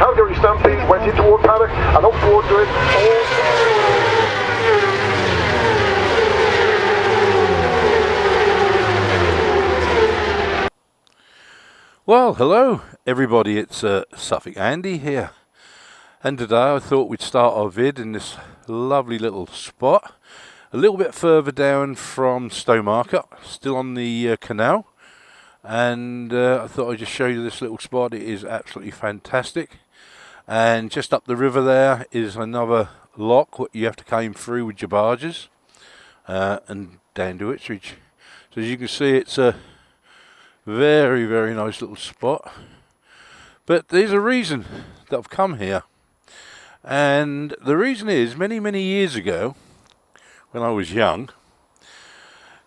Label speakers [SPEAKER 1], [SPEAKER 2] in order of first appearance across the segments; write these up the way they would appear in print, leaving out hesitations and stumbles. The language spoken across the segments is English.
[SPEAKER 1] Calgary Stampede went into Ward Paddock and up towards it.
[SPEAKER 2] Well, hello everybody, it's Suffolk Andy here, and today I thought we'd start our vid in this lovely little spot a little bit further down from Stowmarket, still on the canal, and I thought I'd just show you this little spot. It is absolutely fantastic, and just up the river there is another lock what you have to come through with your barges and down to Ipswich. So as you can see, it's a very, very nice little spot. But there's a reason that I've come here. And the reason is, many, many years ago, when I was young,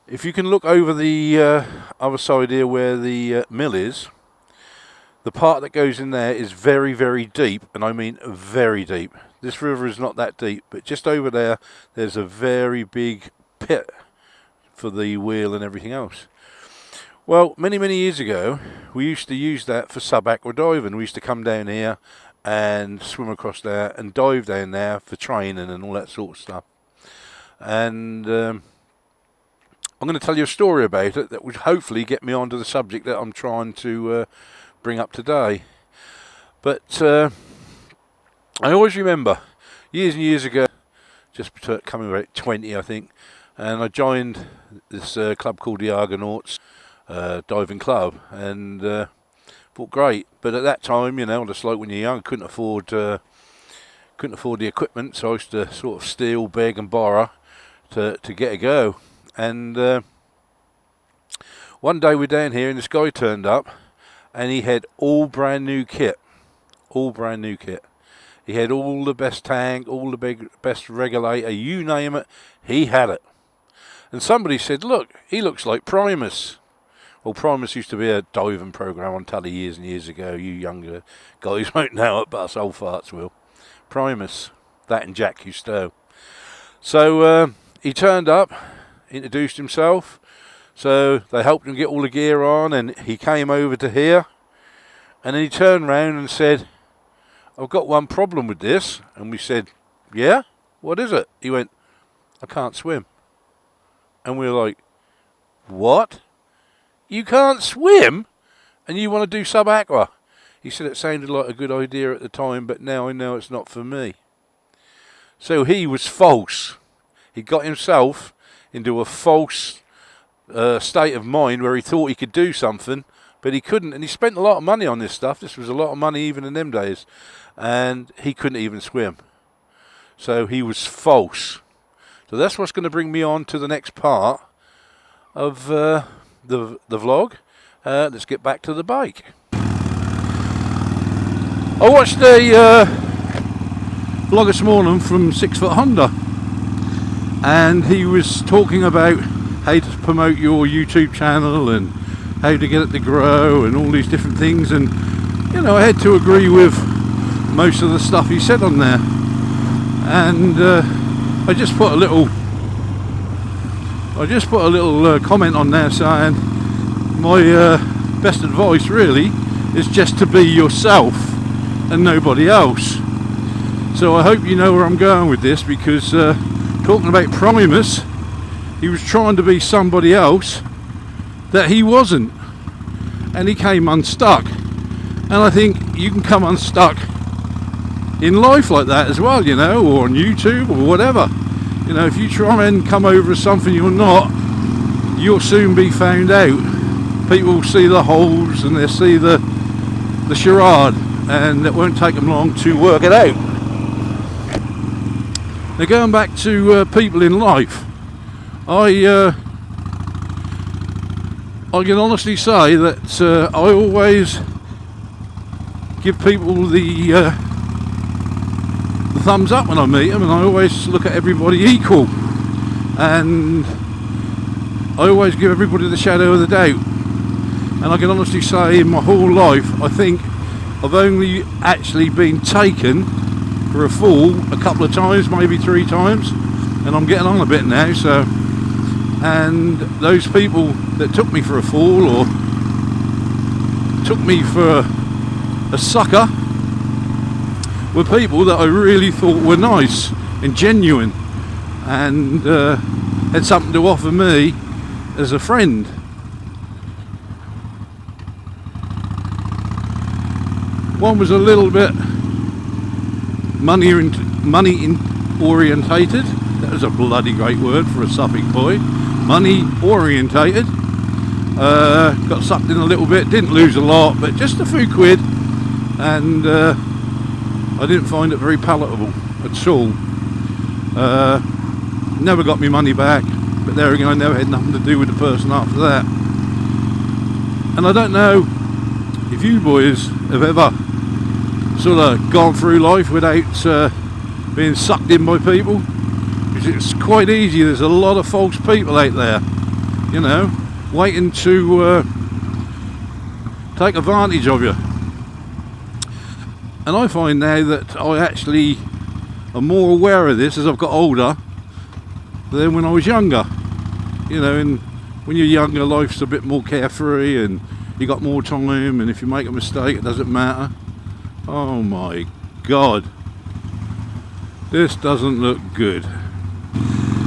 [SPEAKER 2] if you can look over the other side here where the mill is, the part that goes in there is very, very deep. And I mean very deep. This river is not that deep, but just over there, there's a very big pit for the wheel and everything else. Well, many, many years ago, we used to use that for sub-aqua diving. We used to come down here and swim across there and dive down there for training and all that sort of stuff. And I'm going to tell you a story about it that would hopefully get me onto the subject that I'm trying to bring up today. But I always remember, years and years ago, just coming about 20, I think, and I joined this club called the Argonauts. Diving club, and thought great, but at that time, you know, just like when you're young, couldn't afford the equipment, so I used to sort of steal, beg and borrow to get a go. And one day we're down here and this guy turned up and he had all brand new kit. He had all the best tank, all the best regulator, you name it, he had it. And somebody said, look, he looks like Primus. Well, Primus used to be a diving program on telly years and years ago. You younger guys won't know it, but us old farts will. Primus, that and Jack Cousteau. So he turned up, introduced himself. So they helped him get all the gear on, and he came over to here. And then he turned round and said, I've got one problem with this. And we said, yeah? What is it? He went, I can't swim. And we were like, what? You can't swim and you want to do sub-aqua? He said it sounded like a good idea at the time, but now I know it's not for me. So he was false. He got himself into a false state of mind where he thought he could do something, but he couldn't. And he spent a lot of money on this stuff. This was a lot of money even in them days. And he couldn't even swim. So he was false. So that's what's going to bring me on to the next part of the vlog. Let's get back to the bike. I watched a vlog this morning from 6 Foot Honda, and he was talking about how to promote your YouTube channel and how to get it to grow and all these different things, and you know, I had to agree with most of the stuff he said on there. And I just put a little comment on there saying my best advice really is just to be yourself and nobody else. So I hope you know where I'm going with this, because talking about Primus, he was trying to be somebody else that he wasn't, and he came unstuck. And I think you can come unstuck in life like that as well, you know, or on YouTube or whatever. You know, if you try and come over as something you're not, you'll soon be found out. People will see the holes and they'll see the charade, and it won't take them long to work it out. Now, going back to people in life, I can honestly say that I always give people the thumbs up when I meet them, and I always look at everybody equal, and I always give everybody the shadow of the doubt. And I can honestly say in my whole life, I think I've only actually been taken for a fool a couple of times, maybe 3 times, and I'm getting on a bit now. So, and those people that took me for a fool or took me for a sucker, were people that I really thought were nice and genuine and had something to offer me as a friend. One was a little bit money orientated. That was a bloody great word for a Suffolk boy. Money orientated. Got sucked in a little bit, didn't lose a lot, but just a few quid, and I didn't find it very palatable at all. Never got my money back, but there again, I never had nothing to do with the person after that. And I don't know if you boys have ever sort of gone through life without being sucked in by people, because it's quite easy. There's a lot of false people out there, you know, waiting to take advantage of you. And I find now that I actually am more aware of this as I've got older than when I was younger. You know, and when you're younger, life's a bit more carefree and you got more time, and if you make a mistake, it doesn't matter. Oh my God, this doesn't look good.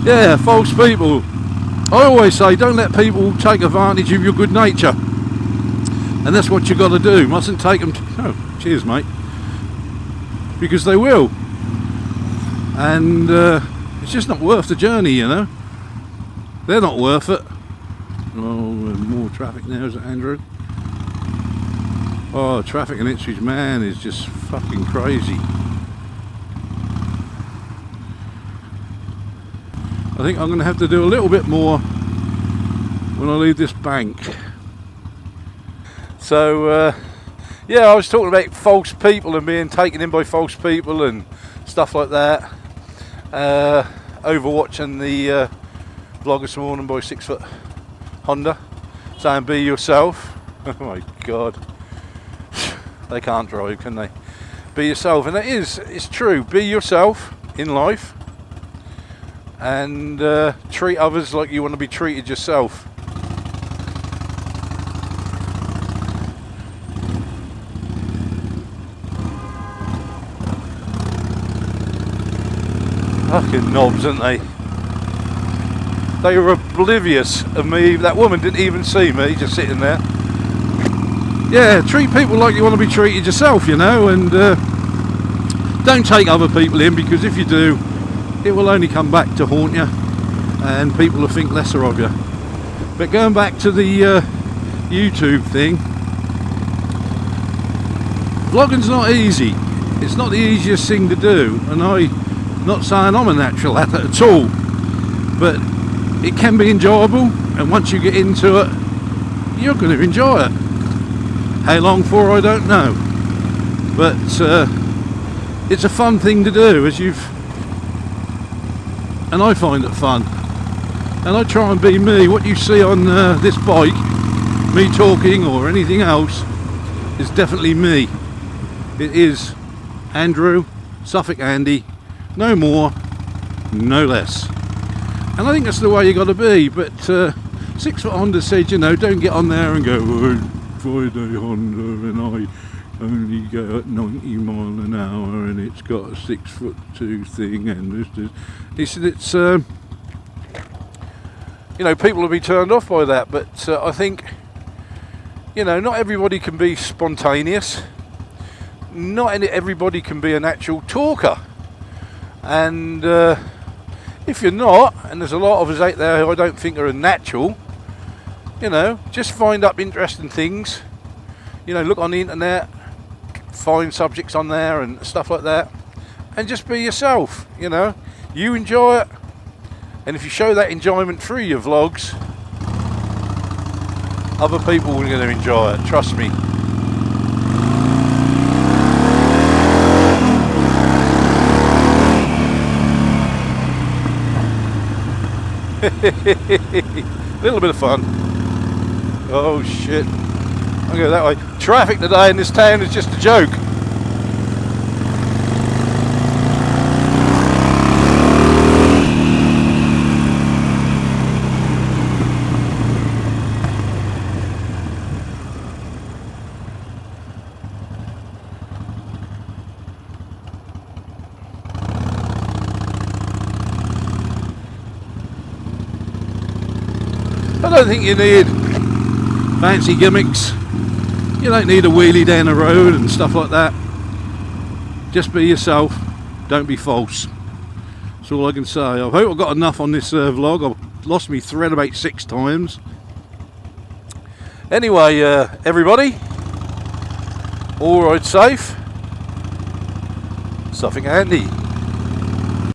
[SPEAKER 2] Yeah, false people. I always say, don't let people take advantage of your good nature, and that's what you got to do. Mustn't take them to, oh, cheers mate, because they will, and it's just not worth the journey, you know. They're not worth it. Oh, more traffic now, is it, Andrew? Oh, traffic in Ipswich, man, is just fucking crazy. I think I'm going to have to do a little bit more when I leave this bank. So, yeah, I was talking about false people and being taken in by false people and stuff like that. Overwatching the vlog this morning by 6 Foot Honda, saying be yourself. Oh my God, they can't drive, can they? Be yourself, and it's true. Be yourself in life, and treat others like you want to be treated yourself. Fucking knobs, aren't they? They were oblivious of me. That woman didn't even see me, just sitting there. Yeah, treat people like you want to be treated yourself, you know, and don't take other people in, because if you do, it will only come back to haunt you, and people will think lesser of you. But going back to the YouTube thing, vlogging's not easy. It's not the easiest thing to do, and I'm not saying I'm a natural at it at all, but it can be enjoyable, and once you get into it, you're going to enjoy it. How long for, I don't know, but it's a fun thing to do, and I find it fun, and I try and be me. What you see on this bike, me talking or anything else, is definitely me. It is Andrew, Suffolk Andy, no more, no less. And I think that's the way you got to be. But 6 Foot Honda said, you know, don't get on there and go, oh, Friday Honda, and I only go at 90 mile an hour, and it's got a 6'2" thing, and this. He said it's, you know, people will be turned off by that. But I think, you know, not everybody can be spontaneous. Not everybody can be a natural talker. And if you're not, and there's a lot of us out there who I don't think are natural, you know, just find up interesting things. You know, look on the internet, find subjects on there and stuff like that, and just be yourself. You know, you enjoy it, and if you show that enjoyment through your vlogs, other people are going to enjoy it, trust me. Little bit of fun. Oh shit, I'll go that way. Traffic today in this town is just a joke. I don't think you need fancy gimmicks. You don't need a wheelie down the road and stuff like that. Just be yourself. Don't be false. That's all I can say. I hope I've got enough on this vlog. I've lost my thread about 6 times. Anyway, everybody, all ride safe. Suffolk Andy.